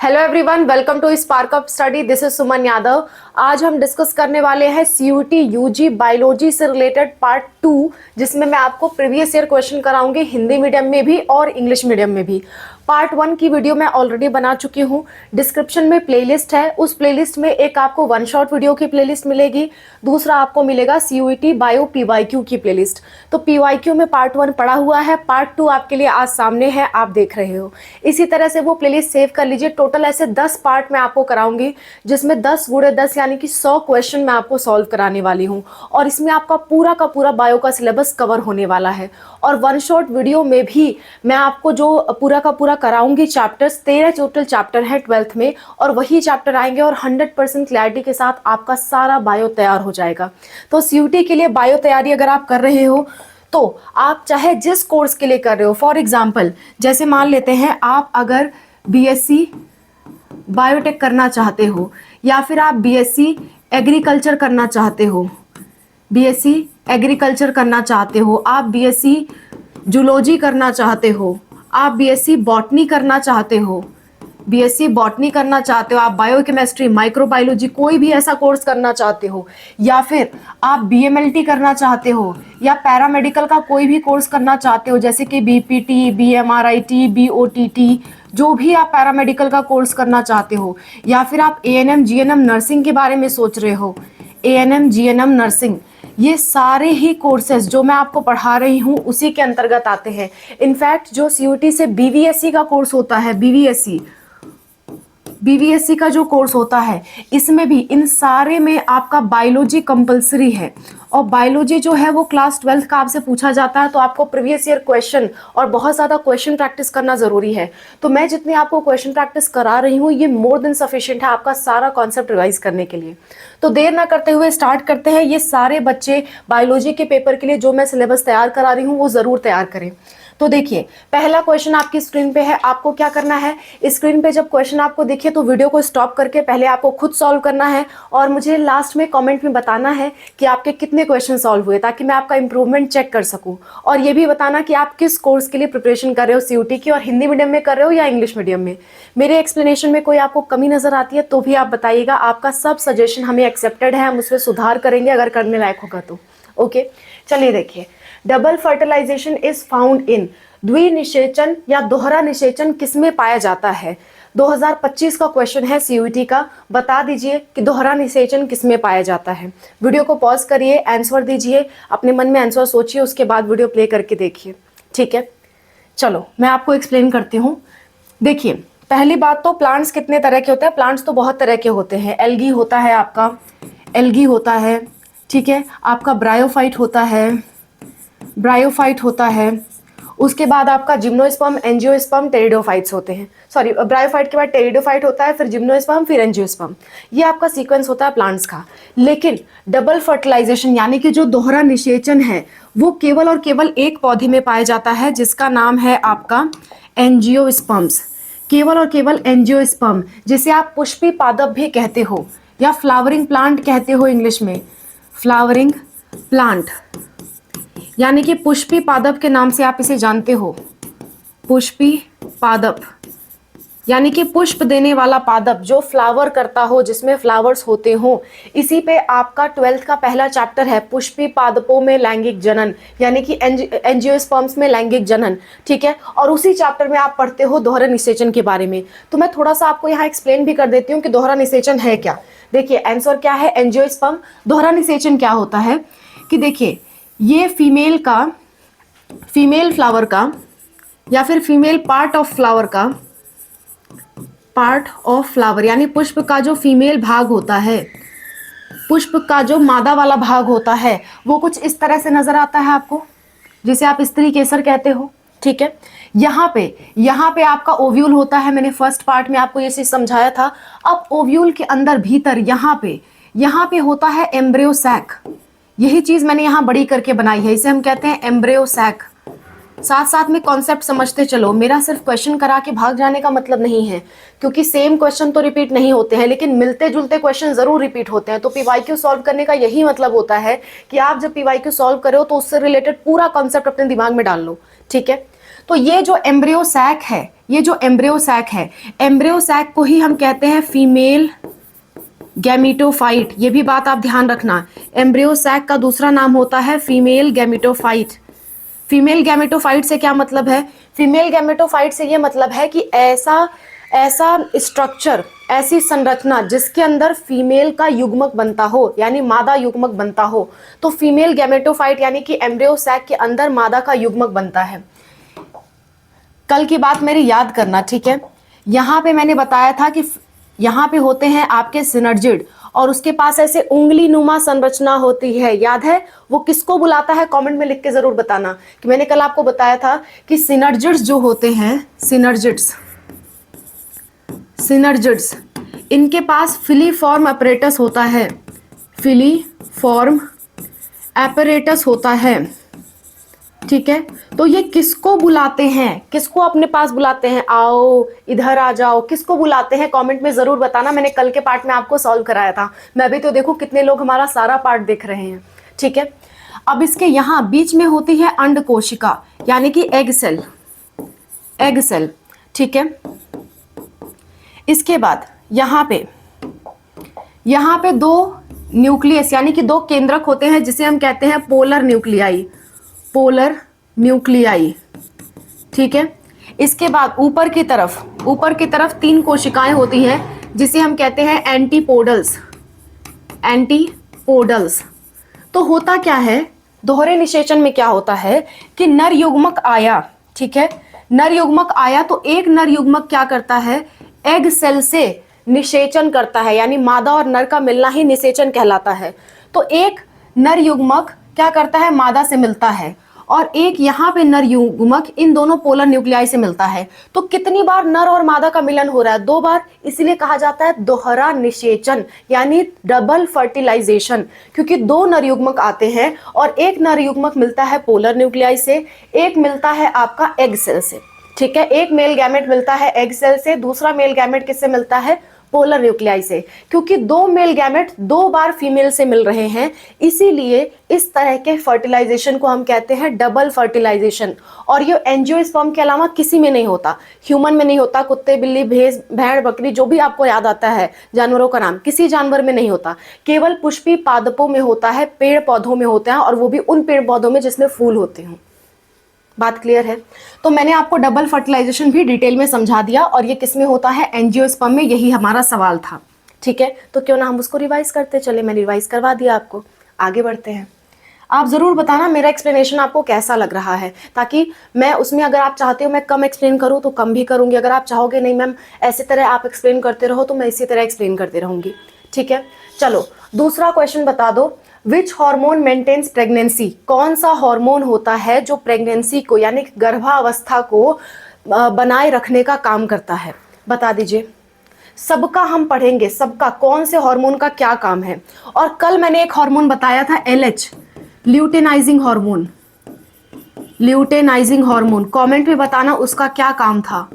Hello everyone, welcome to spark up study. This is Suman Yadav. आज हम discuss करने वाले हैं सीयूटी यूजी बायोलॉजी से रिलेटेड पार्ट 2, जिसमें मैं आपको प्रीवियस ईयर क्वेश्चन कराऊंगी हिंदी मीडियम में भी और इंग्लिश मीडियम में भी। पार्ट 1 की वीडियो मैं ऑलरेडी बना चुकी हूँ। डिस्क्रिप्शन में प्लेलिस्ट है, उस प्लेलिस्ट में एक आपको वन शॉट वीडियो की प्लेलिस्ट मिलेगी, दूसरा आपको मिलेगा सीयूटी बायो पीवाईक्यू की प्लेलिस्ट। तो पीवाईक्यू में पार्ट 1 पड़ा हुआ है, पार्ट 2 आपके लिए आज सामने है, आप देख रहे हो। इसी तरह से वो प्लेलिस्ट सेव कर लीजिए। टोटल ऐसे 10 पार्ट मैं आपको कराऊंगी, जिसमें 10 गुणे 10 यानी कि 100 क्वेश्चन मैं आपको सॉल्व कराने वाली हूँ, और इसमें आपका पूरा का पूरा बायो का सिलेबस कवर होने वाला है। और वन शॉट वीडियो में भी मैं आपको जो पूरा का पूरा कराऊंगी चैप्टर्स, 13 टोटल चैप्टर है 12th में, और वही चैप्टर आएंगे और 100% क्लैरिटी के साथ आपका सारा बायो तैयार हो जाएगा। तो सीयूटी के लिए बायो तैयारी अगर आप कर रहे हो, तो आप चाहे जिस कोर्स के लिए कर रहे हो, फॉर एग्जाम्पल जैसे मान लेते हैं आप अगर बीएससी बायोटेक करना चाहते हो, या फिर आप बीएससी एग्रीकल्चर करना चाहते हो, बीएससी एग्रीकल्चर करना चाहते हो, आप बीएससी जूलॉजी करना चाहते हो, आप बीएससी बॉटनी करना चाहते हो, बीएससी बॉटनी करना चाहते हो, आप बायोकेमिस्ट्री माइक्रोबायोलॉजी कोई भी ऐसा कोर्स करना चाहते हो, या फिर आप बीएमएलटी करना चाहते हो, या पैरामेडिकल का कोई भी कोर्स करना चाहते हो, जैसे कि बीपीटी, बीएमआरआईटी, बीओटीटी, जो भी आप पैरामेडिकल का कोर्स करना चाहते हो, या फिर आप एएनएम जीएनएम नर्सिंग के बारे में सोच रहे हो, एएनएम जीएनएम नर्सिंग, ये सारे ही कोर्सेज जो मैं आपको पढ़ा रही हूँ उसी के अंतर्गत आते हैं। इनफैक्ट जो सीयूटी से बीवीएससी का कोर्स होता है, बीवीएससी का जो कोर्स होता है, इसमें भी इन सारे में आपका बायोलॉजी कंपलसरी है। और बायोलॉजी जो है वो क्लास 12th का आपसे पूछा जाता है, तो आपको प्रीवियस ईयर क्वेश्चन और बहुत ज़्यादा क्वेश्चन प्रैक्टिस करना ज़रूरी है। तो मैं जितनी आपको क्वेश्चन प्रैक्टिस करा रही हूँ, ये मोर देन सफिशिएंट है आपका सारा कॉन्सेप्ट रिवाइज करने के लिए। तो देर ना करते हुए स्टार्ट करते हैं। ये सारे बच्चे बायोलॉजी के पेपर के लिए जो मैं सिलेबस तैयार करा रही हूँ वो ज़रूर तैयार करें। तो देखिए, पहला क्वेश्चन आपकी स्क्रीन पे है। आपको क्या करना है, स्क्रीन पे जब क्वेश्चन आपको दिखे तो वीडियो को स्टॉप करके पहले आपको खुद सॉल्व करना है, और मुझे लास्ट में कमेंट में बताना है कि आपके कितने क्वेश्चन सॉल्व हुए, ताकि मैं आपका इंप्रूवमेंट चेक कर सकूं। और ये भी बताना कि आप किस कोर्स के लिए प्रिपरेशन कर रहे हो, सीयूटी की, और हिंदी मीडियम में कर रहे हो या इंग्लिश मीडियम में। मेरे एक्सप्लेनेशन में कोई आपको कमी नजर आती है तो भी आप बताइएगा। आपका सब सजेशन हमें एक्सेप्टेड है, हम उसमें सुधार करेंगे अगर करने लायक होगा तो। ओके, चलिए देखिए। Double fertilization is found in, द्विनिषेचन या दोहरा निषेचन किसमें पाया जाता है। 2025 का क्वेश्चन है सीयूटी का। बता दीजिए कि दोहरा निषेचन किसमें पाया जाता है। वीडियो को पॉज करिए, आंसर दीजिए, अपने मन में आंसर सोचिए, उसके बाद वीडियो प्ले करके देखिए। ठीक है, चलो मैं आपको एक्सप्लेन करती हूँ। देखिए, पहली बात तो प्लांट्स कितने तरह के होते हैं। प्लांट्स तो बहुत तरह के होते हैं। एल्गी होता है आपका, एल्गी होता है, ठीक है, आपका ब्रायोफाइट होता है, ब्रायोफाइट होता है, उसके बाद आपका जिम्नोस्पर्म, एंजियोस्पर्म, टेरिडोफाइट्स होते हैं। सॉरी, ब्रायोफाइट के बाद टेरिडोफाइट होता है, फिर जिम्नोस्पर्म, फिर एंजियोस्पर्म। ये आपका सीक्वेंस होता है प्लांट्स का। लेकिन डबल फर्टिलाइजेशन यानी कि जो दोहरा निषेचन है, वो केवल और केवल एक पौधे में पाया जाता है, जिसका नाम है आपका एंजियोस्पर्म्स। केवल और केवल एंजियोस्पर्म, जिसे आप पुष्पी पादप भी कहते हो या फ्लावरिंग प्लांट कहते हो इंग्लिश में, फ्लावरिंग प्लांट, यानी कि पुष्पी पादप के नाम से आप इसे जानते हो। पुष्पी पादप यानी कि पुष्प देने वाला पादप, जो फ्लावर करता हो, जिसमें फ्लावर्स होते हो। इसी पे आपका 12th का पहला चैप्टर है, पुष्पी पादपों में लैंगिक जनन, यानी कि एंजियोस्पर्म्स में लैंगिक जनन। ठीक है, और उसी चैप्टर में आप पढ़ते हो दोहरा निषेचन के बारे में। तो मैं थोड़ा सा आपको यहाँ एक्सप्लेन भी कर देती हूँ कि दोहरा निषेचन है क्या। देखिए, आंसर क्या है, एंजियोस्पर्म। दोहरा निषेचन क्या होता है कि देखिए, ये फीमेल फ्लावर का या फिर फीमेल पार्ट ऑफ फ्लावर का, पार्ट ऑफ फ्लावर यानी पुष्प का जो फीमेल भाग होता है, पुष्प का जो मादा वाला भाग होता है, वो कुछ इस तरह से नजर आता है आपको, जिसे आप स्त्री केसर कहते हो। ठीक है, यहाँ पे आपका ओव्यूल होता है। मैंने फर्स्ट पार्ट में आपको ये चीज समझाया था। अब ओव्यूल के अंदर भीतर यहाँ पे होता है एम्ब्रियो सैक। यही चीज मैंने यहाँ बड़ी करके बनाई है, इसे हम कहते हैं एम्ब्रियो सैक। साथ साथ में कॉन्सेप्ट समझते चलो। मेरा सिर्फ क्वेश्चन करा के भाग जाने का मतलब नहीं है, क्योंकि सेम क्वेश्चन तो रिपीट नहीं होते हैं, लेकिन मिलते जुलते क्वेश्चन जरूर रिपीट होते हैं। तो पीवाईक्यू सॉल्व करने का यही मतलब होता है कि आप जब पीवाईक्यू सॉल्व करो तो उससे रिलेटेड पूरा कॉन्सेप्ट अपने दिमाग में डाल लो। ठीक है, तो ये जो एम्ब्रियो सैक है, ये जो एम्ब्रियो सैक है, एम्ब्रियो सैक को ही हम कहते हैं फीमेल गैमेटोफाइट। ये भी बात आप ध्यान रखना, एम्ब्रियो सैक का दूसरा नाम होता है फीमेल गैमेटोफाइट। फीमेल गैमेटोफाइट से क्या मतलब है? फीमेल गैमेटोफाइट से ये मतलब है कि ऐसा स्ट्रक्चर, ऐसी संरचना जिसके अंदर फीमेल का युग्मक बनता हो, यानी मादा युग्मक बनता हो, तो फीमेल गैमेटोफाइट यानी कि एम्ब्रियो सैक के अंदर मादा का युग्मक बनता है। कल की बात मेरी याद करना, ठीक है। यहां पे मैंने बताया था कि यहां पे होते हैं आपके सिनर्जिड, और उसके पास ऐसे उंगली नुमा संरचना होती है, याद है? वो किसको बुलाता है? कमेंट में लिख के जरूर बताना कि मैंने कल आपको बताया था कि सिनर्जिड्स जो होते हैं, सिनर्जिड्स, इनके पास फिलीफॉर्म अपरेटस होता है, फिलीफॉर्म अपरेटस होता है, ठीक है। तो ये किसको बुलाते हैं? किसको अपने पास बुलाते हैं? आओ इधर आ जाओ, किसको बुलाते हैं? कमेंट में जरूर बताना। मैंने कल के पार्ट में आपको सॉल्व कराया था। मैं भी तो देखो कितने लोग हमारा सारा पार्ट देख रहे हैं, ठीक है। अब इसके यहां बीच में होती है अंड कोशिका, यानी कि एग सेल, एग सेल, ठीक है। इसके बाद यहां पे दो न्यूक्लियस यानी कि दो केंद्रक होते हैं, जिसे हम कहते हैं पोलर न्यूक्लियाई, पोलर न्यूक्लियाई, ठीक है। इसके बाद ऊपर की तरफ 3 कोशिकाएं होती हैं, जिसे हम कहते हैं एंटीपोडल्स, एंटीपोडल्स। तो होता क्या है, दोहरे निषेचन में क्या होता है कि नर युग्मक आया, ठीक है, नर युग्मक आया तो एक नर युग्मक क्या करता है, एग सेल से निषेचन करता है, यानी मादा और नर का मिलना ही निषेचन कहलाता है। तो एक नर युग्मक क्या करता है, मादा से मिलता है, और एक यहाँ पे नर युग्मक इन दोनों पोलर न्यूक्लियाई से मिलता है। तो कितनी बार नर और मादा का मिलन हो रहा है? 2 बार, इसीलिए कहा जाता है दोहरा निषेचन, यानी डबल फर्टिलाइजेशन, क्योंकि 2 नर युग्मक आते हैं और एक नर युग्मक मिलता है पोलर न्यूक्लियाई से, एक मिलता है आपका एग सेल से, ठीक है। एक मेल गैमेट मिलता है एग सेल से, दूसरा मेल गैमेट किससे मिलता है? पोलर न्यूक्लियाई से। क्योंकि 2 मेल गैमेट 2 बार फीमेल से मिल रहे हैं, इसीलिए इस तरह के फर्टिलाइजेशन को हम कहते हैं डबल फर्टिलाइजेशन। और ये एंजियोस्पर्म के अलावा किसी में नहीं होता, ह्यूमन में नहीं होता, कुत्ते बिल्ली भैंस भेड़ बकरी जो भी आपको याद आता है जानवरों का नाम, किसी जानवर में नहीं होता, केवल पुष्पी पादपों में होता है, पेड़ पौधों में होता है, और वो भी उन पेड़ पौधों में जिसमें फूल होते हैं। बात क्लियर है? तो मैंने आपको डबल फर्टिलाइजेशन भी डिटेल में समझा दिया, और ये किसमें होता है? एंजियोस्पर्म में। यही हमारा सवाल था, ठीक है। तो क्यों ना हम उसको रिवाइज करते चले, मैं रिवाइज करवा दिया आपको। आगे बढ़ते हैं। आप जरूर बताना मेरा एक्सप्लेनेशन आपको कैसा लग रहा है, ताकि मैं उसमें, अगर आप चाहते हो मैं कम एक्सप्लेन करूँ तो कम भी करूँगी, अगर आप चाहोगे नहीं मैम ऐसे तरह आप एक्सप्लेन करते रहो तो मैं इसी तरह एक्सप्लेन करते रहूँगी, ठीक है। चलो दूसरा क्वेश्चन बता दो, विच हार्मोन मेंटेन्स प्रेगनेंसी? कौन सा हार्मोन होता है जो प्रेगनेंसी को यानी गर्भावस्था को बनाए रखने का काम करता है? बता दीजिए। सबका हम पढ़ेंगे, सबका कौन से हार्मोन का क्या काम है। और कल मैंने एक हार्मोन बताया था LH, luteinising hormone, luteinising hormone. Comment में बताना उसका क्या काम था,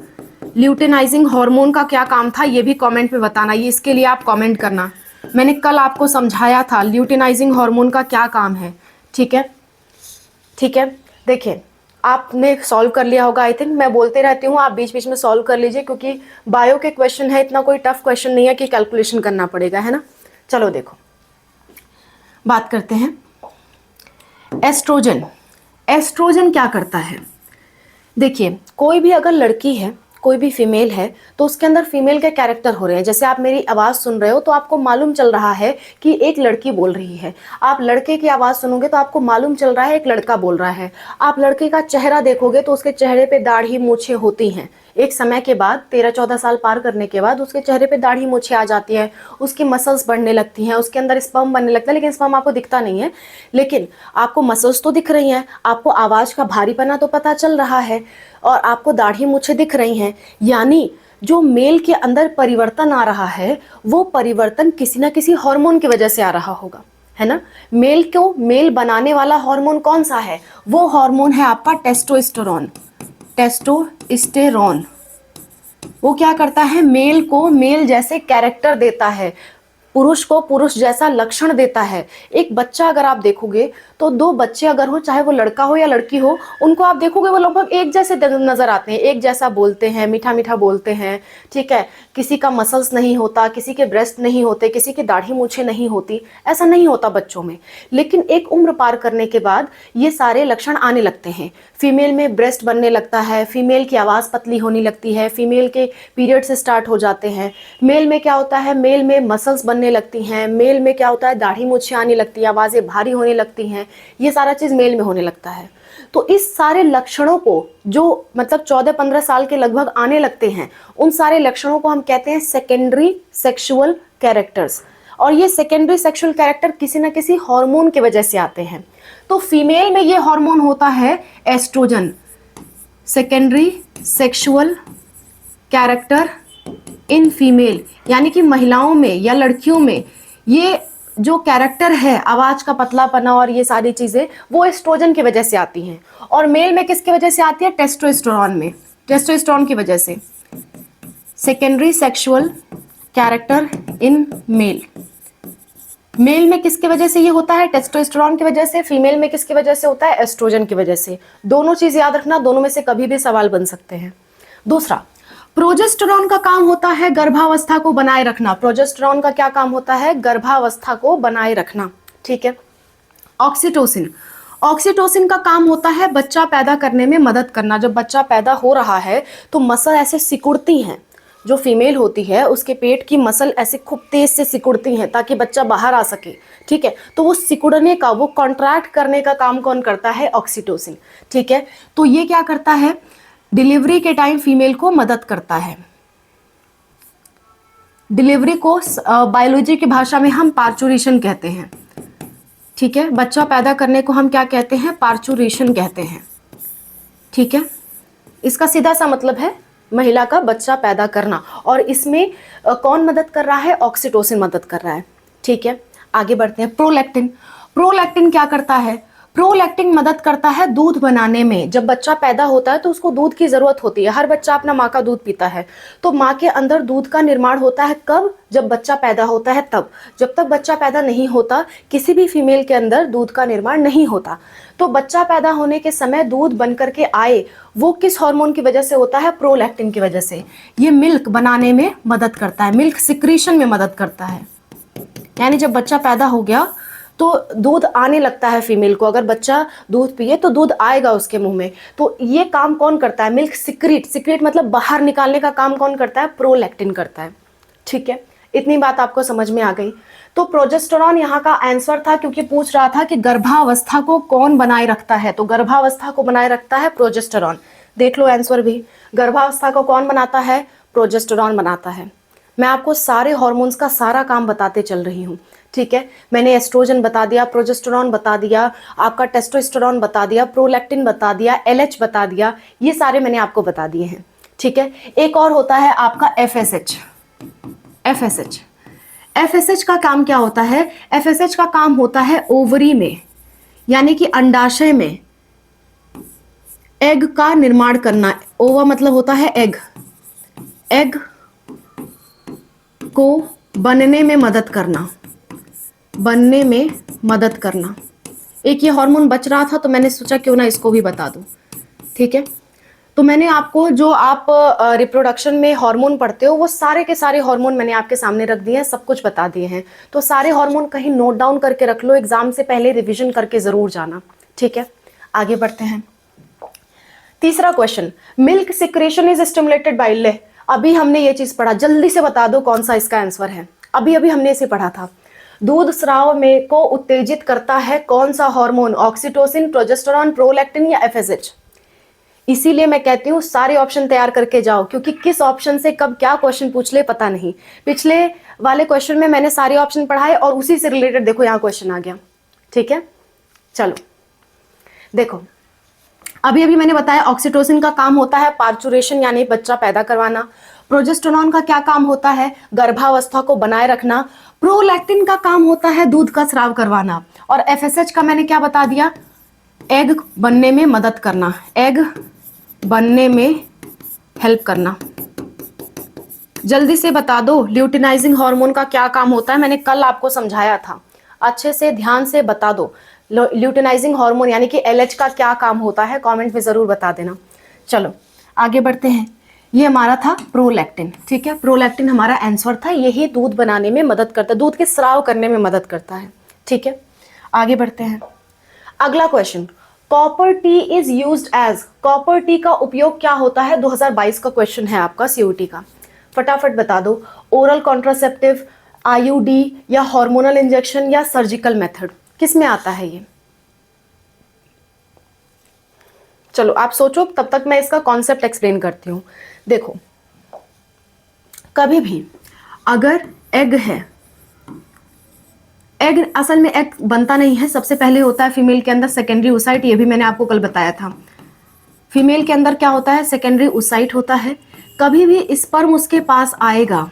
ल्यूटेनाइजिंग हार्मोन का क्या काम था, ये भी कमेंट में बताना। ये इसके लिए आप कमेंट करना, मैंने कल आपको समझाया था ल्यूटेनाइजिंग हार्मोन का क्या काम है, ठीक है, ठीक है। देखिए आपने सॉल्व कर लिया होगा, आई थिंक मैं बोलते रहती हूँ, आप बीच बीच में सॉल्व कर लीजिए, क्योंकि बायो के क्वेश्चन है, इतना कोई टफ क्वेश्चन नहीं है कि कैलकुलेशन करना पड़ेगा, है ना। चलो देखो बात करते हैं। एस्ट्रोजन, एस्ट्रोजन क्या करता है? देखिए कोई भी अगर लड़की है, कोई भी फीमेल है, तो उसके अंदर फीमेल के कैरेक्टर हो रहे हैं। जैसे आप मेरी आवाज़ सुन रहे हो तो आपको मालूम चल रहा है कि एक लड़की बोल रही है, आप लड़के की आवाज़ सुनोगे तो आपको मालूम चल रहा है एक लड़का बोल रहा है। आप लड़के का चेहरा देखोगे तो उसके चेहरे पे दाढ़ी मूछें होती हैं, एक समय के बाद 13-14 साल पार करने के बाद उसके चेहरे पे दाढ़ी मूछें आ जाती है, उसकी मसल्स बढ़ने लगती हैं, उसके अंदर स्पर्म बनने लगता है, लेकिन स्पर्म आपको दिखता नहीं है, लेकिन आपको मसल्स तो दिख रही हैं, आपको आवाज़ का भारीपना तो पता चल रहा है, और आपको दाढ़ी मूछें दिख रही हैं। यानी जो मेल के अंदर परिवर्तन आ रहा है, वो परिवर्तन किसी ना किसी हार्मोन की वजह से आ रहा होगा, है ना। मेल को मेल बनाने वाला हार्मोन कौन सा है? वो हार्मोन है आपका टेस्टोस्टेरोन, टेस्टोस्टेरोन। वो क्या करता है? मेल को मेल जैसे कैरेक्टर देता है, पुरुष को पुरुष जैसा लक्षण देता है। एक बच्चा अगर आप देखोगे तो दो बच्चे अगर हो, चाहे वो लड़का हो या लड़की हो, उनको आप देखोगे वो लगभग एक जैसे नजर आते हैं, एक जैसा बोलते हैं, मीठा मीठा बोलते हैं, ठीक है। किसी का मसल्स नहीं होता, किसी के ब्रेस्ट नहीं होते, किसी की दाढ़ी मूछें नहीं होती, ऐसा नहीं होता बच्चों में। लेकिन एक उम्र पार करने के बाद ये सारे लक्षण आने लगते हैं। फीमेल में ब्रेस्ट बनने लगता है, फीमेल की आवाज़ पतली होने लगती है, फीमेल के पीरियड्स स्टार्ट हो जाते हैं। मेल में क्या होता है, मेल में मसल्स बनने लगती हैं, मेल में क्या होता है, दाढ़ी मूछें आने लगती हैं, आवाज़ें भारी होने लगती हैं, ये सारा चीज़ मेल में होने लगता है। तो इस सारे लक्षणों को जो मतलब 14-15 साल के लगभग आने लगते हैं, उन सारे लक्षणों को हम कहते हैं सेकेंडरी सेक्सुअल कैरेक्टर्स। और ये सेकेंडरी सेक्सुअल कैरेक्टर किसी न किसी हार्मोन की वजह से आते हैं। तो फीमेल में ये हार्मोन होता है estrogen. Secondary sexual character in female, यानी कि महिलाओं में या लड़कियों में ये जो कैरेक्टर है, आवाज का पतलापना और ये सारी चीजें, वो एस्ट्रोजन की वजह से आती हैं। और मेल में किसकी वजह से आती है, टेस्टोस्टेरोन में, टेस्टोस्टेरोन की वजह से। Secondary sexual character in male, male में किसकी वजह से ये होता है, टेस्टोस्टेरोन की वजह से। फीमेल में किसकी वजह से होता है, एस्ट्रोजन की वजह से। दोनों चीज याद रखना, दोनों में से कभी भी सवाल बन सकते हैं। दूसरा, प्रोजेस्टेरोन का काम होता है गर्भावस्था को बनाए रखना। प्रोजेस्टेरोन का क्या काम होता है, गर्भावस्था को बनाए रखना, ठीक है। ऑक्सीटोसिन, ऑक्सीटोसिन का काम होता है बच्चा पैदा करने में मदद करना। जब बच्चा पैदा हो रहा है तो मसल ऐसे सिकुड़ती हैं, जो फीमेल होती है उसके पेट की मसल ऐसे खूब तेज से सिकुड़ती हैं ताकि बच्चा बाहर आ सके, ठीक है। तो वो सिकुड़ने का, वो कॉन्ट्रैक्ट करने का काम कौन करता है, ऑक्सीटोसिन, ठीक है। तो ये क्या करता है, डिलीवरी के टाइम फीमेल को मदद करता है। डिलीवरी को बायोलॉजी की भाषा में हम पार्चुरेशन कहते हैं, ठीक है। बच्चा पैदा करने को हम क्या कहते हैं, पार्चुरेशन कहते हैं, ठीक है। इसका सीधा सा मतलब है महिला का बच्चा पैदा करना। और इसमें कौन मदद कर रहा है, ऑक्सीटोसिन मदद कर रहा है, ठीक है। आगे बढ़ते हैं। प्रोलैक्टिन, प्रोलैक्टिन क्या करता है, प्रोलैक्टिन मदद करता है दूध बनाने में। जब बच्चा पैदा होता है तो उसको दूध की जरूरत होती है। हर बच्चा अपना माँ का दूध पीता है, तो माँ के अंदर दूध का निर्माण होता है कब, जब बच्चा पैदा होता है तब। जब तक बच्चा पैदा नहीं होता किसी भी फीमेल के अंदर दूध का निर्माण नहीं होता। तो बच्चा पैदा होने के समय दूध बन करके आए, वो किस हार्मोन की वजह से होता है, प्रोलैक्टिन की वजह से। ये मिल्क बनाने में मदद करता है, मिल्क सिक्रीशन में मदद करता है। यानी जब बच्चा पैदा हो गया तो दूध आने लगता है फीमेल को। अगर बच्चा दूध पिए तो दूध आएगा उसके मुंह में। तो ये काम कौन करता है, मिल्क सिक्रीट, सिक्रीट मतलब बाहर निकालने का काम कौन करता है, प्रोलैक्टिन करता है, ठीक है। इतनी बात आपको समझ में आ गई। तो प्रोजेस्टेरोन यहाँ का आंसर था, क्योंकि पूछ रहा था कि गर्भावस्था को कौन बनाए रखता है, तो गर्भावस्था को बनाए रखता है प्रोजेस्टेरोन। देख लो आंसर भी, गर्भावस्था को कौन बनाता है, प्रोजेस्टेरोन बनाता है। मैं आपको सारे हार्मोन्स का सारा काम बताते चल रही हूँ, ठीक है। मैंने एस्ट्रोजन बता दिया, प्रोजेस्टेरोन बता दिया, आपका टेस्टोस्टेरोन बता दिया, प्रोलैक्टिन बता दिया, एलएच बता दिया, ये सारे मैंने आपको बता दिए हैं, ठीक है। एक और होता है आपका एफएसएच। एफएसएच, एफएसएच का काम क्या होता है, एफएसएच का काम होता है ओवरी में, यानी कि अंडाशय में एग का निर्माण करना। ओवा मतलब होता है एग, एग को बनने में मदद करना, बनने में मदद करना। एक ये हार्मोन बच रहा था तो मैंने सोचा क्यों ना इसको भी बता दूं, ठीक है। तो मैंने आपको जो आप रिप्रोडक्शन में हार्मोन पढ़ते हो वो सारे के सारे हार्मोन मैंने आपके सामने रख दिए हैं, सब कुछ बता दिए हैं। तो सारे हार्मोन कहीं नोट डाउन करके रख लो, एग्जाम से पहले रिवीजन करके जरूर जाना, ठीक है। आगे बढ़ते हैं। तीसरा question, milk secretion is stimulated by, ले अभी हमने ये चीज पढ़ा, जल्दी से बता दो कौन सा इसका आंसर है। अभी अभी हमने इसे पढ़ा था। दूध स्राव में को उत्तेजित करता है कौन सा हार्मोन, ऑक्सीटोसिन, प्रोजेस्टेरोन, प्रोलैक्टिन या एफएसएच। इसीलिए मैं कहती हूँ सारे ऑप्शन तैयार करके जाओ, क्योंकि किस ऑप्शन से कब क्या क्वेश्चन पूछ ले पता नहीं। पिछले वाले क्वेश्चन में मैंने सारे ऑप्शन पढ़ाए और उसी से रिलेटेड देखो यहाँ क्वेश्चन आ गया, ठीक है। चलो देखो, अभी अभी मैंने बताया ऑक्सीटोसिन का काम होता है पार्चुरेशन यानी बच्चा पैदा करवाना। प्रोजेस्टेरोन का क्या काम होता है, गर्भावस्था को बनाए रखना। प्रोलैक्टिन का काम होता है दूध का स्राव करवाना। और एफएसएच का मैंने क्या बता दिया, एग बनने में मदद करना, एग बनने में हेल्प करना, जल्दी से बता दो ल्यूटिनाइजिंग हार्मोन का क्या काम होता है, मैंने कल आपको समझाया था, अच्छे से ध्यान से बता दो ल्यूटिनाइजिंग हार्मोन यानी कि एलएच का क्या काम होता है, कमेंट में जरूर बता देना। चलो आगे बढ़ते हैं। ये हमारा था प्रोलैक्टिन, ठीक है, प्रोलैक्टिन हमारा आंसर था, यही दूध बनाने में मदद करता है, दूध के स्राव करने में मदद करता है, ठीक है। आगे बढ़ते हैं। अगला question, copper T is used as, copper T का उपयोग क्या होता है, 2022 का क्वेश्चन है आपका सीयूटी का, फटाफट बता दो। ओरल कॉन्ट्रासेप्टिव, आईयूडी या हार्मोनल इंजेक्शन या सर्जिकल मेथड, किस में आता है ये? चलो आप सोचो, तब तक मैं इसका कॉन्सेप्ट एक्सप्लेन करती हूँ। देखो, कभी भी अगर एग है, एग असल में एग बनता नहीं है, सबसे पहले होता है फीमेल के अंदर सेकेंडरी ओसाइट, ये भी मैंने आपको कल बताया था। फीमेल के अंदर क्या होता है, सेकेंडरी ओसाइट होता है। कभी भी स्पर्म उसके पास आएगा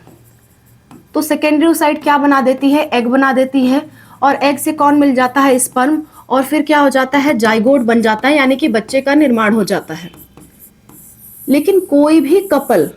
तो सेकेंडरी ओसाइट क्या बना देती है, एग बना देती है, और एग से कौन मिल जाता है, स्पर्म, और फिर क्या हो जाता है, जाइगोट बन जाता है, यानी कि बच्चे का निर्माण हो जाता है। लेकिन कोई भी कपल,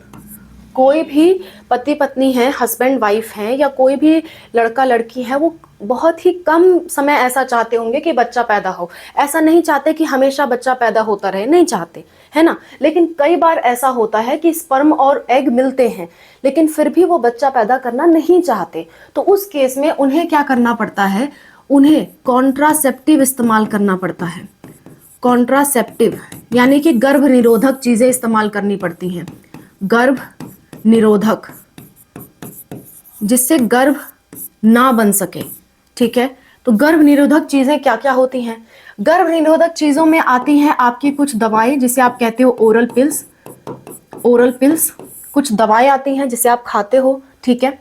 कोई भी पति पत्नी है, हस्बैंड वाइफ है, या कोई भी लड़का लड़की है, वो बहुत ही कम समय ऐसा चाहते होंगे कि बच्चा पैदा हो, ऐसा नहीं चाहते कि हमेशा बच्चा पैदा होता रहे, नहीं चाहते, है ना। लेकिन कई बार ऐसा होता है कि स्पर्म और एग मिलते हैं, लेकिन फिर भी वो बच्चा पैदा करना नहीं चाहते, तो उस केस में उन्हें क्या करना पड़ता है, उन्हें कॉन्ट्रासेप्टिव इस्तेमाल करना पड़ता है। कॉन्ट्रासेप्टिव यानी कि गर्भ निरोधक चीजें इस्तेमाल करनी पड़ती हैं, गर्भ निरोधक, जिससे गर्भ ना बन सके, ठीक है। तो गर्भ निरोधक चीजें क्या क्या होती हैं, गर्भ निरोधक चीजों में आती हैं आपकी कुछ दवाएं, जिसे आप कहते हो ओरल पिल्स, ओरल पिल्स, कुछ दवाएं आती हैं जिसे आप खाते हो, ठीक है।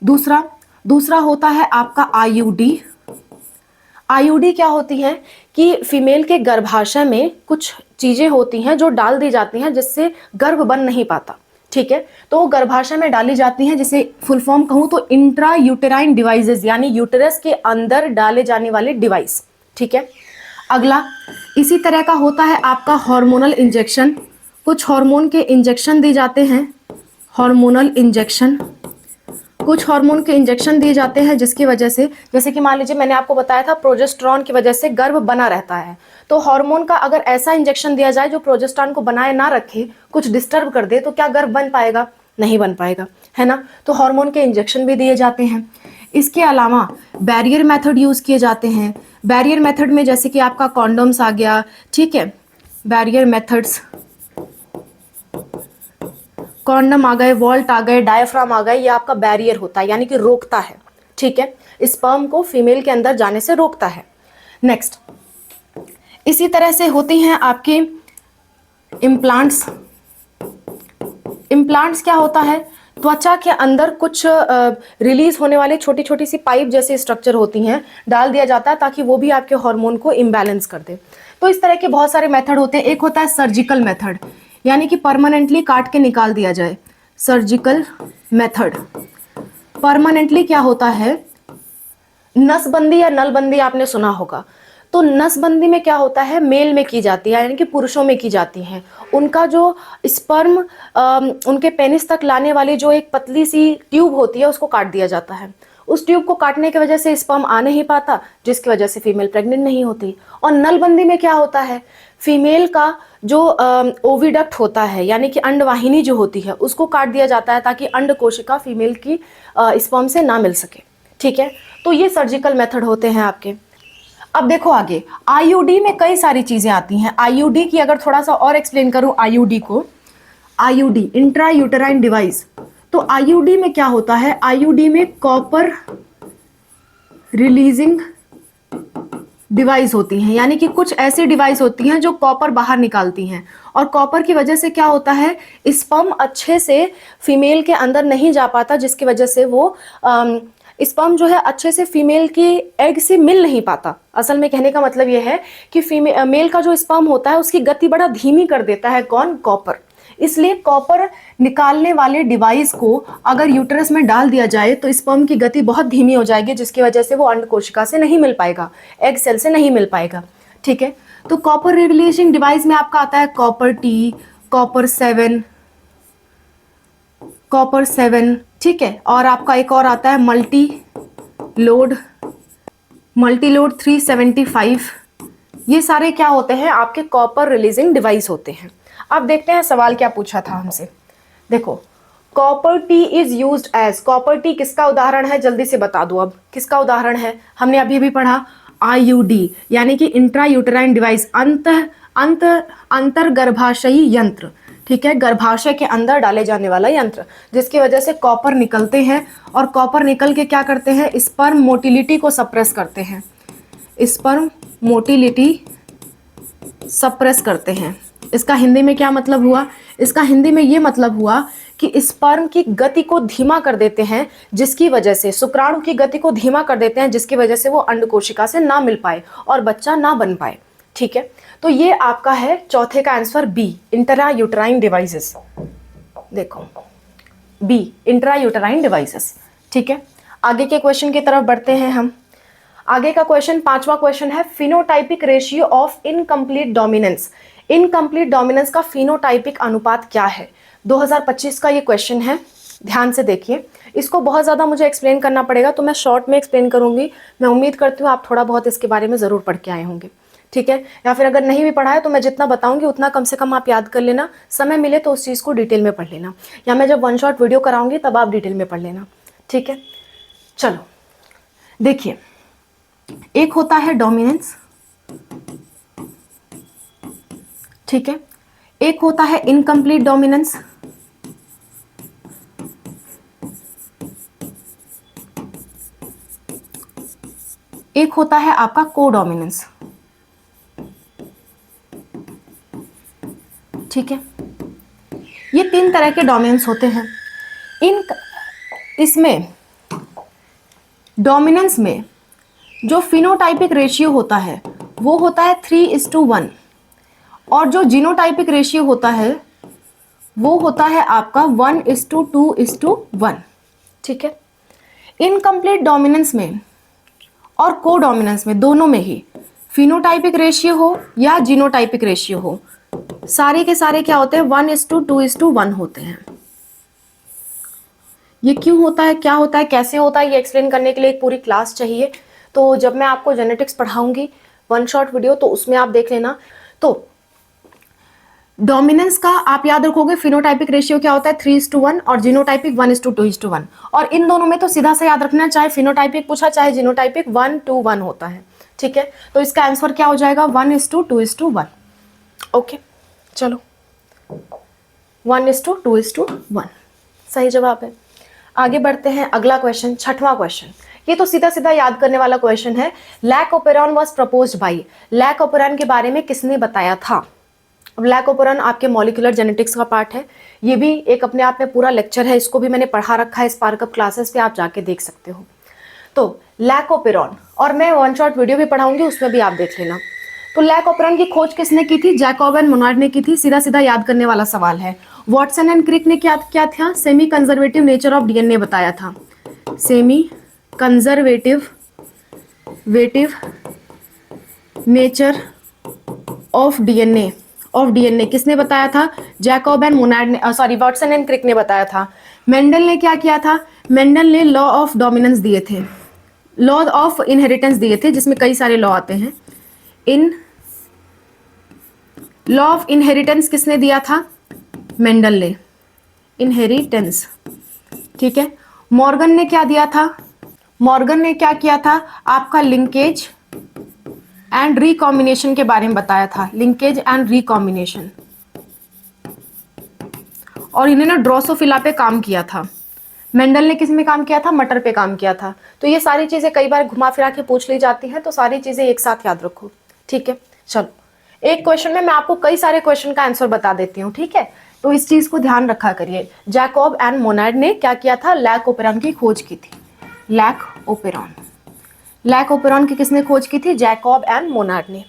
दूसरा होता है आपका आईयूडी। आईयूडी क्या होती है कि फीमेल के गर्भाशय में कुछ चीजें होती हैं जो डाल दी जाती हैं, जिससे गर्भ बन नहीं पाता, ठीक है। तो वो गर्भाशय में डाली जाती हैं, जिसे फुल फॉर्म कहूं तो इंट्रा यूटेराइन डिवाइसेस, यानी यूटेरस के अंदर डाले जाने वाले डिवाइस, ठीक है। अगला इसी तरह का होता है आपका हार्मोनल इंजेक्शन, कुछ हार्मोन के इंजेक्शन दिए जाते हैं, हार्मोनल इंजेक्शन, कुछ हार्मोन के इंजेक्शन दिए जाते हैं जिसकी वजह से, जैसे कि मान लीजिए मैंने आपको बताया था प्रोजेस्टेरॉन की वजह से गर्भ बना रहता है, तो हार्मोन का अगर ऐसा इंजेक्शन दिया जाए जो प्रोजेस्टेरॉन को बनाए ना रखे, कुछ डिस्टर्ब कर दे, तो क्या गर्भ बन पाएगा, नहीं बन पाएगा, है ना। तो हार्मोन के इंजेक्शन भी दिए जाते हैं। इसके अलावा बैरियर मेथड यूज किए जाते हैं। बैरियर मेथड में जैसे कि आपका कॉन्डोम्स आ गया, ठीक है, बैरियर मेथड्स, कॉन्डम आ गए, वॉल्ट आ गए, डायफ्राम आ गए, ये आपका बैरियर होता है, यानी कि रोकता है, ठीक है, स्पर्म को फीमेल के अंदर जाने से रोकता है। नेक्स्ट, इसी तरह से होती हैं आपके इम्प्लांट्स। इम्प्लांट्स क्या होता है, त्वचा के अंदर कुछ रिलीज होने वाली छोटी छोटी सी पाइप जैसी स्ट्रक्चर होती हैं, डाल दिया जाता है ताकि वो भी आपके हार्मोन को इम्बैलेंस कर दे। तो इस तरह के बहुत सारे मेथड होते हैं। एक होता है सर्जिकल मेथड, यानी कि परमानेंटली काट के निकाल दिया जाए, सर्जिकल मेथड। परमानेंटली क्या होता है, नसबंदी या नलबंदी आपने सुना होगा, तो नसबंदी में क्या होता है, मेल में की जाती है, यानी कि पुरुषों में की जाती है। उनका जो स्पर्म उनके पेनिस तक लाने वाली जो एक पतली सी ट्यूब होती है, उसको काट दिया जाता है। उस ट्यूब को काटने की वजह से स्पर्म आ नहीं पाता, जिसकी वजह से फीमेल प्रेग्नेंट नहीं होती। और नलबंदी में क्या होता है, फीमेल का जो ओविडक्ट होता है, यानी कि अंडवाहिनी जो होती है, उसको काट दिया जाता है ताकि अंड कोशिका फीमेल की स्पर्म से ना मिल सके, ठीक है। तो ये सर्जिकल मेथड होते हैं आपके। अब देखो आगे, आईयूडी में कई सारी चीजें आती हैं। आईयूडी की अगर थोड़ा सा और एक्सप्लेन करूं, आईयूडी को, आईयूडी इंट्रा यूटेराइन डिवाइस, तो आईयूडी में क्या होता है, आईयूडी में कॉपर रिलीजिंग डिवाइस होती हैं, यानी कि कुछ ऐसी डिवाइस होती हैं जो कॉपर बाहर निकालती हैं, और कॉपर की वजह से क्या होता है, स्पर्म अच्छे से फीमेल के अंदर नहीं जा पाता, जिसकी वजह से वो स्पर्म जो है अच्छे से फीमेल की एग से मिल नहीं पाता। असल में कहने का मतलब यह है कि मेल का जो स्पर्म होता है उसकी गति बड़ा धीमी कर देता है, कौन, कॉपर। इसलिए कॉपर निकालने वाले डिवाइस को अगर यूटेरस में डाल दिया जाए तो स्पर्म की गति बहुत धीमी हो जाएगी, जिसकी वजह से वो अंड कोशिका से नहीं मिल पाएगा, एग सेल से नहीं मिल पाएगा, ठीक है। तो कॉपर रेगुलेशन डिवाइस में आपका आता है कॉपर टी, कॉपर 7, कॉपर 7, ठीक है। और आपका एक और आता है मल्टी लोड 375। ये सारे क्या होते हैं, आपके कॉपर रिलीजिंग डिवाइस होते हैं। अब देखते हैं सवाल क्या पूछा था हमसे। देखो, copper T is used as, copper T किसका उदाहरण है, जल्दी से बता दो। अब किसका उदाहरण है, हमने अभी भी पढ़ा आईयूडी, यानी कि इंट्रा यूटेराइन डिवाइस, अंतर्गर्भाशयी यंत्र, ठीक है, गर्भाशय के अंदर डाले जाने वाला यंत्र, जिसकी वजह से कॉपर निकलते हैं और कॉपर निकल के क्या करते हैं, स्पर्म मोटिलिटी को सप्रेस करते हैं, स्पर्म मोटिलिटी सप्रेस करते हैं। इसका हिंदी में क्या मतलब हुआ, इसका हिंदी में ये मतलब हुआ कि स्पर्म की गति को धीमा कर देते हैं, जिसकी वजह से शुक्राणु की गति को धीमा कर देते हैं, जिसकी वजह से वो अंड कोशिका से ना मिल पाए और बच्चा ना बन पाए, ठीक है। तो ये आपका है चौथे का answer B, intra uterine devices. देखो बी, इंट्रा यूटेराइन डिवाइसेस, ठीक है। आगे के क्वेश्चन की तरफ बढ़ते हैं हम। आगे का क्वेश्चन, पांचवा क्वेश्चन है phenotypic ratio of incomplete dominance. Incomplete dominance का फिनोटाइपिक अनुपात क्या है, 2025 का ये क्वेश्चन है। ध्यान से देखिए, इसको बहुत ज़्यादा मुझे एक्सप्लेन करना पड़ेगा, तो मैं शॉर्ट में एक्सप्लेन करूंगी। मैं उम्मीद करती हूँ आप थोड़ा बहुत इसके बारे में ज़रूर पढ़ के आए होंगे, ठीक है। या फिर अगर नहीं भी पढ़ा है तो मैं जितना बताऊंगी उतना कम से कम आप याद कर लेना, समय मिले तो उस चीज़ को डिटेल में पढ़ लेना, या मैं जब वन शॉट वीडियो कराऊंगी तब आप डिटेल में पढ़ लेना, ठीक है। चलो देखिए, एक होता है डोमिनेंस, ठीक है, एक होता है इनकम्प्लीट डोमिनेंस, एक होता है आपका कोडोमिनेंस, ठीक है। ये तीन तरह के डोमिनेंस होते हैं। इसमें डोमिनेंस में जो फिनोटाइपिक रेशियो होता है वो होता है 3:1, और जो जीनोटाइपिक रेशियो होता है वो होता है आपका 1:2:1, ठीक है। इनकम्प्लीट डोमिनेंस में और कोडोमिनेंस में, दोनों में ही फिनोटाइपिक रेशियो हो या जीनोटाइपिक रेशियो हो, सारे के सारे क्या होते हैं, 1:2:1 होते हैं। ये क्यों होता है, क्या होता है, कैसे होता है, ये एक्सप्लेन करने के लिए एक पूरी क्लास चाहिए। तो जब मैं आपको जेनेटिक्स पढ़ाऊंगी वन शॉट वीडियो, तो उसमें आप देख लेना। तो डोमिनेंस का आप याद रखोगे, फिनोटाइपिक रेशियो क्या होता है 3:1 और जीनोटाइपिक 1:2:1, और इन दोनों में तो सीधा सा याद रखना, चाहे फिनोटाइपिक पूछा चाहे जीनोटाइपिक, 1:1 होता है, ठीक है। तो इसका आंसर क्या हो जाएगा, 1:2:1। ओके, चलो 1:2:1 सही जवाब है। आगे बढ़ते हैं, अगला क्वेश्चन, छठवां क्वेश्चन। ये तो सीधा सीधा याद करने वाला क्वेश्चन है। Lac operon was proposed by, lac operon के बारे में किसने बताया था। अब लैकोपेरॉन आपके मॉलिक्यूलर जेनेटिक्स का पार्ट है, ये भी एक अपने आप में पूरा लेक्चर है, इसको भी मैंने पढ़ा रखा है स्पार्कअप क्लासेस पे, आप जाके देख सकते हो। तो लैकोपेरॉन, और मैं वन शॉट वीडियो भी पढ़ाऊंगी, उसमें भी आप देख लेना। तो लैकोपेरॉन की खोज किसने की थी, जैकब एंड मोनार्ड ने की थी। सीधा सीधा याद करने वाला सवाल है। वॉटसन एंड क्रिक ने क्या था, semi conservative nature of DNA बताया था। Semi conservative nature of DNA किसने बताया था, जैकब एंड मोनार्ड ने, सॉरी वॉटसन एंड क्रिक ने बताया था। मेंडल ने क्या किया था, मेंडल ने लॉ ऑफ डोमिनेंस दिए थे, लॉ ऑफ इनहेरिटेंस दिए थे, जिसमें कई सारे लॉ आते हैं। लॉ ऑफ इनहेरिटेंस किसने दिया था, मेंडल ने, इनहेरिटेंस, ठीक है। मॉर्गन ने क्या दिया था, मॉर्गन ने क्या किया था, आपका लिंकेज एंड रिकॉम्बिनेशन के बारे में बताया था, लिंकेज एंड रिकॉम्बिनेशन, और इन्होंने ड्रोसोफिला पे काम किया था। मेंडल ने किस में काम किया था, मटर पे काम किया था। तो ये सारी चीजें कई बार घुमा फिरा के पूछ ली जाती हैं, तो सारी चीजें एक साथ याद रखो, ठीक है। चलो, एक क्वेश्चन में मैं आपको कई सारे क्वेश्चन का आंसर बता देती हूँ, ठीक है। तो इस चीज को ध्यान रखा करिए। जैकब एंड मोनार्ड ने क्या किया था, लैकोपेरॉन की खोज की थी। लैकोपेरॉन की किसने खोज की थी, जैकब एंड मोनार्ड ने।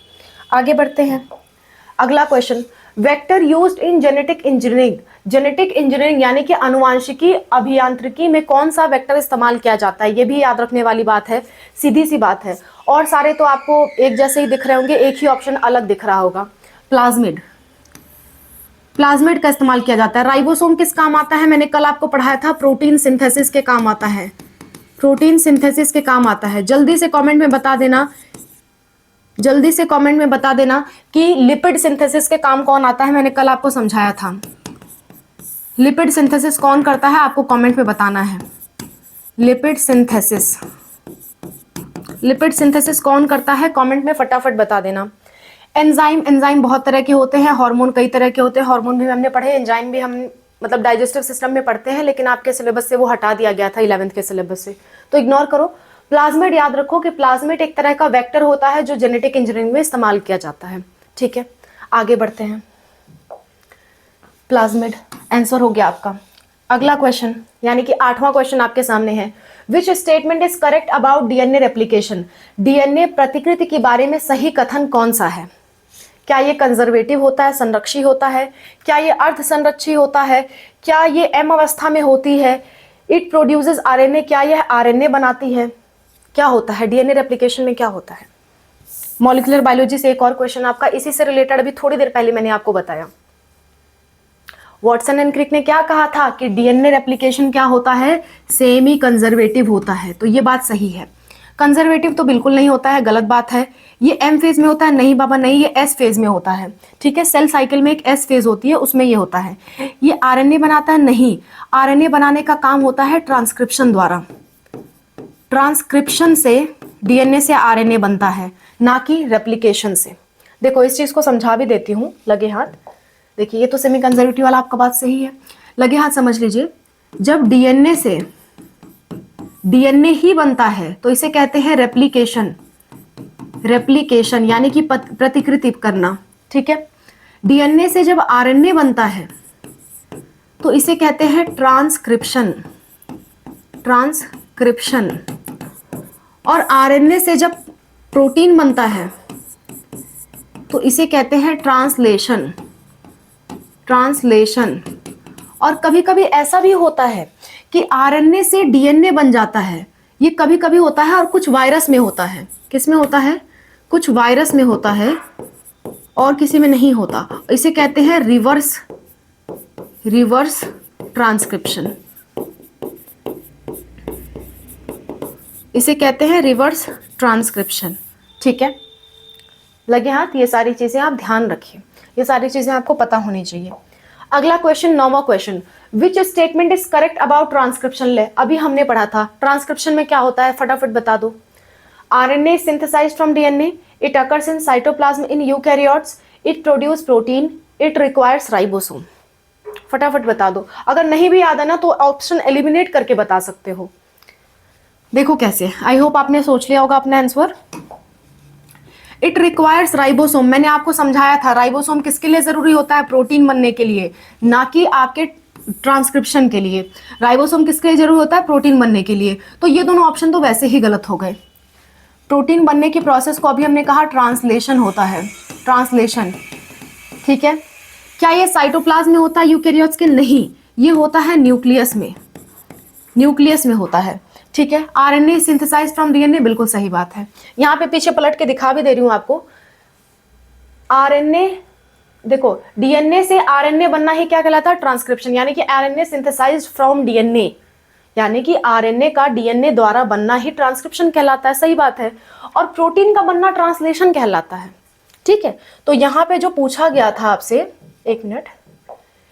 आगे बढ़ते हैं, अगला question, vector used in genetic engineering यानी कि अनुवांशिकी अभियांत्रिकी में कौन सा वेक्टर इस्तेमाल किया जाता है। ये भी याद रखने वाली बात है, सीधी सी बात है। और सारे तो आपको एक जैसे ही दिख रहे होंगे, एक ही ऑप्शन अलग दिख रहा होगा, प्लाज्मिड, प्लाज्मिड का इस्तेमाल किया जाता है। राइबोसोम किस काम आता है, मैंने कल आपको पढ़ाया था, प्रोटीन सिंथेसिस के काम आता है, प्रोटीन सिंथेसिस के काम आता है। जल्दी से कमेंट में बता देना, जल्दी से कमेंट में बता देना कि लिपिड सिंथेसिस के काम कौन आता है, मैंने कल आपको समझाया था। लिपिड सिंथेसिस कौन करता है, आपको कमेंट में बताना है। लिपिड सिंथेसिस, लिपिड सिंथेसिस कौन करता है, कमेंट में फटाफट बता देना। एंजाइम, एंजाइम बहुत तरह के होते हैं, हार्मोन कई तरह के होते हैं, हार्मोन भी हमने पढ़े, एंजाइम भी हम मतलब डाइजेस्टिव सिस्टम में पढ़ते हैं, लेकिन आपके सिलेबस से वो हटा दिया गया था 11th के सिलेबस से, तो इग्नोर करो। प्लाज्मिड याद रखो कि प्लाज्मिड एक तरह का वेक्टर होता है जो जेनेटिक इंजीनियरिंग में इस्तेमाल किया जाता है। ठीक है, आगे बढ़ते हैं। प्लाज्मिड आंसर हो गया आपका। अगला क्वेश्चन यानी कि 8वां क्वेश्चन आपके सामने है। विच statement is correct about DNA replication, DNA प्रतिकृति के बारे में सही कथन कौन सा है? क्या ये कंजर्वेटिव होता है, संरक्षी होता है? क्या ये अर्ध संरक्षी होता है? क्या ये एम अवस्था में होती है? इट प्रोड्यूसेस आरएनए, क्या यह आरएनए बनाती है? क्या होता है डीएनए रेप्लिकेशन में, क्या होता है? मॉलिक्यूलर बायोलॉजी से एक और क्वेश्चन आपका इसी से रिलेटेड, अभी थोड़ी देर पहले मैंने आपको बताया। वॉटसन एंड क्रिक ने क्या कहा था कि डीएनए रेप्लिकेशन क्या होता है, सेमी कंजर्वेटिव होता है। तो ये बात सही है। कंजर्वेटिव तो बिल्कुल नहीं होता है, गलत बात है। ये एम फेज में होता है, नहीं बाबा नहीं, ये एस फेज में होता है। ठीक है, सेल साइकिल में एक एस फेज होती है, उसमें ये होता है। ये आरएनए बनाता है, नहीं, आरएनए बनाने का काम होता है ट्रांसक्रिप्शन द्वारा। ट्रांसक्रिप्शन से डीएनए से आरएनए बनता है, ना कि रेप्लिकेशन से। देखो इस चीज को समझा भी देती हूँ, लगे हाथ। देखिए ये तो सेमी कंजर्वेटिव वाला आपका बात सही है, लगे हाथ समझ लीजिए। जब डीएनए से डीएनए ही बनता है तो इसे कहते हैं रेप्लिकेशन। रेप्लिकेशन यानी कि प्रतिकृति करना। ठीक है, डीएनए से जब आरएनए बनता है तो इसे कहते हैं ट्रांसक्रिप्शन। ट्रांसक्रिप्शन। और आरएनए से जब प्रोटीन बनता है तो इसे कहते हैं ट्रांसलेशन। ट्रांसलेशन। और कभी कभी ऐसा भी होता है कि आरएनए से डीएनए बन जाता है, ये कभी कभी होता है, और कुछ वायरस में होता है। किस में होता है? कुछ वायरस में होता है और किसी में नहीं होता। इसे कहते हैं रिवर्स ट्रांसक्रिप्शन। इसे कहते हैं रिवर्स ट्रांसक्रिप्शन। ठीक है, लगे हाथ, ये सारी चीजें आप ध्यान रखिए, ये सारी चीजें आपको पता होनी चाहिए। अगला क्वेश्चन, 9वां question, which statement is correct about transcription? ले अभी हमने पढ़ा था ट्रांसक्रिप्शन में क्या होता है, फटाफट बता दो। RNA synthesised from DNA, it occurs in cytoplasm in eukaryotes, it produce protein, it requires ribosome. फटाफट बता दो। अगर नहीं भी याद है ना तो ऑप्शन एलिमिनेट करके बता सकते हो। देखो कैसे, आई होप आपने सोच लिया होगा अपना आंसर। इट रिक्वायर्स राइबोसोम, मैंने आपको समझाया था राइबोसोम किसके लिए जरूरी होता है, प्रोटीन बनने के लिए, ना कि आपके ट्रांसक्रिप्शन के लिए। राइबोसोम किसके लिए जरूरी होता है, प्रोटीन बनने के लिए। तो ये दोनों ऑप्शन तो वैसे ही गलत हो गए। प्रोटीन बनने की प्रोसेस को अभी हमने कहा ट्रांसलेशन होता है, ट्रांसलेशन। ठीक है, क्या ये साइटोप्लाज्म में होता है यूकैरियोट्स के? नहीं, ये होता है न्यूक्लियस में, न्यूक्लियस में होता है। ठीक है, आरएनए सिंथेसाइज्ड फ्रॉम डीएनए, बिल्कुल सही बात है। यहाँ पे पीछे पलट के दिखा भी दे रही हूँ आपको। आरएनए, देखो डीएनए से आरएनए बनना ही क्या कहलाता है, ट्रांसक्रिप्शन, यानी कि आरएनए सिंथेसाइज्ड फ्रॉम डीएनए, यानी कि आरएनए का डीएनए द्वारा बनना ही ट्रांसक्रिप्शन कहलाता है। सही बात है। और प्रोटीन का बनना ट्रांसलेशन कहलाता है। ठीक है, तो यहाँ पे जो पूछा गया था आपसे, एक मिनट,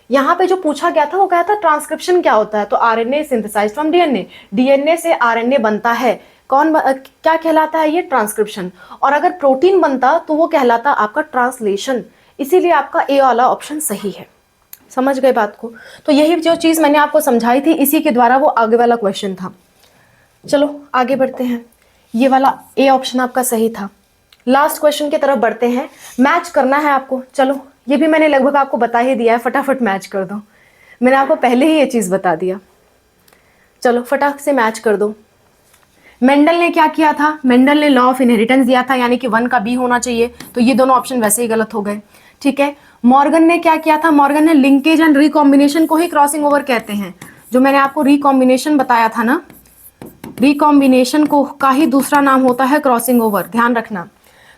यहाँ पे जो पूछा गया था वो क्या था, ट्रांसक्रिप्शन क्या होता है? तो RNA synthesised from DNA, DNA से आरएनए बनता है, क्या कहलाता है ये, ट्रांसक्रिप्शन। और अगर प्रोटीन बनता तो वो कहलाता आपका ट्रांसलेशन। इसीलिए आपका ए वाला ऑप्शन सही है। समझ गए बात को? तो यही जो चीज मैंने आपको समझाई थी, इसी के द्वारा वो आगे वाला क्वेश्चन था। चलो आगे बढ़ते हैं, ये वाला ए ऑप्शन आपका सही था। लास्ट क्वेश्चन की तरफ बढ़ते हैं, मैच करना है आपको। चलो ये भी मैंने लगभग आपको बता ही दिया है, फटाफट मैच कर दो। मैंने आपको पहले ही ये चीज बता दिया, चलो फटाक से मैच कर दो। मेंडल ने क्या किया था, मेंडल ने लॉ ऑफ इनहेरिटेंस दिया था, यानी कि 1 का बी होना चाहिए, तो ये दोनों ऑप्शन वैसे ही गलत हो गए। ठीक है, मॉर्गन ने क्या किया था, मॉर्गन ने लिंकेज एंड रिकॉम्बिनेशन को ही क्रॉसिंग ओवर कहते हैं। जो मैंने आपको रिकॉम्बिनेशन बताया था ना, रिकॉम्बिनेशन को का ही दूसरा नाम होता है क्रॉसिंग ओवर, ध्यान रखना।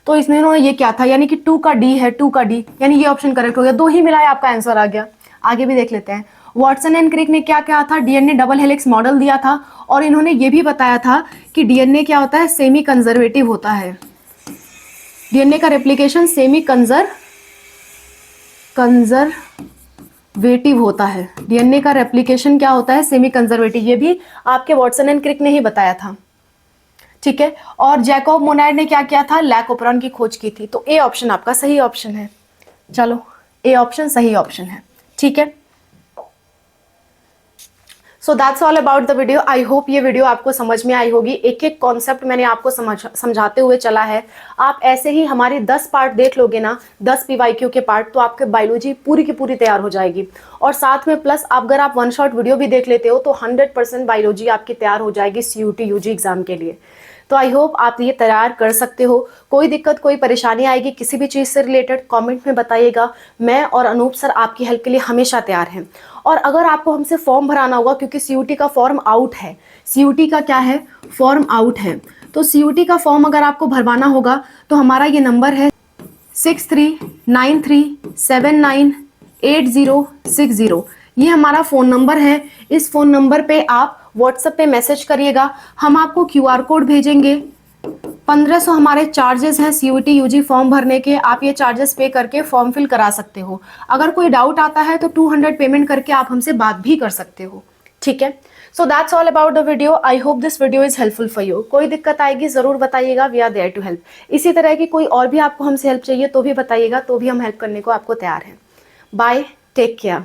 तो इसमें इन्होंने ये क्या था, यानी कि 2 का डी है, 2 का डी, यानी ये ऑप्शन करेक्ट हो गया। 2 ही मिलाए, आपका आंसर आ गया। आगे भी देख लेते हैं। वॉटसन एंड क्रिक ने क्या क्या था, डीएनए डबल हेलिक्स मॉडल दिया था, और इन्होंने ये भी बताया था कि डीएनए क्या होता है, सेमी कंजर्वेटिव होता है। डीएनए का रेप्लिकेशन सेमी कंजर्वेटिव होता है। डीएनए का रेप्लिकेशन क्या होता है, सेमी कंजर्वेटिव। ये भी आपके वॉटसन एंड क्रिक ने ही बताया था, ठीक है। और जैकब मोनायड ने क्या किया था, लैकोप्रान की खोज की थी। तो ए ऑप्शन आपका सही ऑप्शन है। चलो, ए ऑप्शन सही ऑप्शन है, ठीक है। So that's all about the video. I hope ये वीडियो आपको समझ में आई होगी। एक एक कॉन्सेप्ट मैंने आपको समझाते हुए चला है। आप ऐसे ही हमारे 10 पार्ट देख लोगे ना, 10 पीवाईक्यू के पार्ट, तो आपके बायोलॉजी पूरी की पूरी तैयार हो जाएगी। और साथ में प्लस अगर आप 1 शॉट वीडियो भी देख लेते हो तो 100% बायोलॉजी आपकी तैयार हो जाएगी CUT UG एग्जाम के लिए। तो आई होप आप ये तैयार कर सकते हो। कोई दिक्कत, कोई परेशानी आएगी किसी भी चीज़ से रिलेटेड, कमेंट में बताइएगा। मैं और अनूप सर आपकी हेल्प के लिए हमेशा तैयार हैं। और अगर आपको हमसे फॉर्म भराना होगा, क्योंकि CUT का फॉर्म आउट है, CUT का क्या है, फॉर्म आउट है, तो CUT का फॉर्म अगर आपको भरवाना होगा तो हमारा ये नंबर है 6393798060। ये हमारा फ़ोन नंबर है। इस फ़ोन नंबर पे आप व्हाट्सएप पे मैसेज करिएगा, हम आपको QR कोड भेजेंगे। 1500 हमारे चार्जेस हैं CUT UG फॉर्म भरने के। आप ये चार्जेस पे करके फॉर्म फिल करा सकते हो। अगर कोई डाउट आता है तो 200 पेमेंट करके आप हमसे बात भी कर सकते हो, ठीक है। So that's all about the video. I hope this video is helpful for you. कोई दिक्कत आएगी ज़रूर बताइएगा, we are there to help. इसी तरह की कोई और भी आपको हमसे हेल्प चाहिए तो भी बताइएगा, तो भी हम हेल्प करने को आपको तैयार हैं। Bye, take care.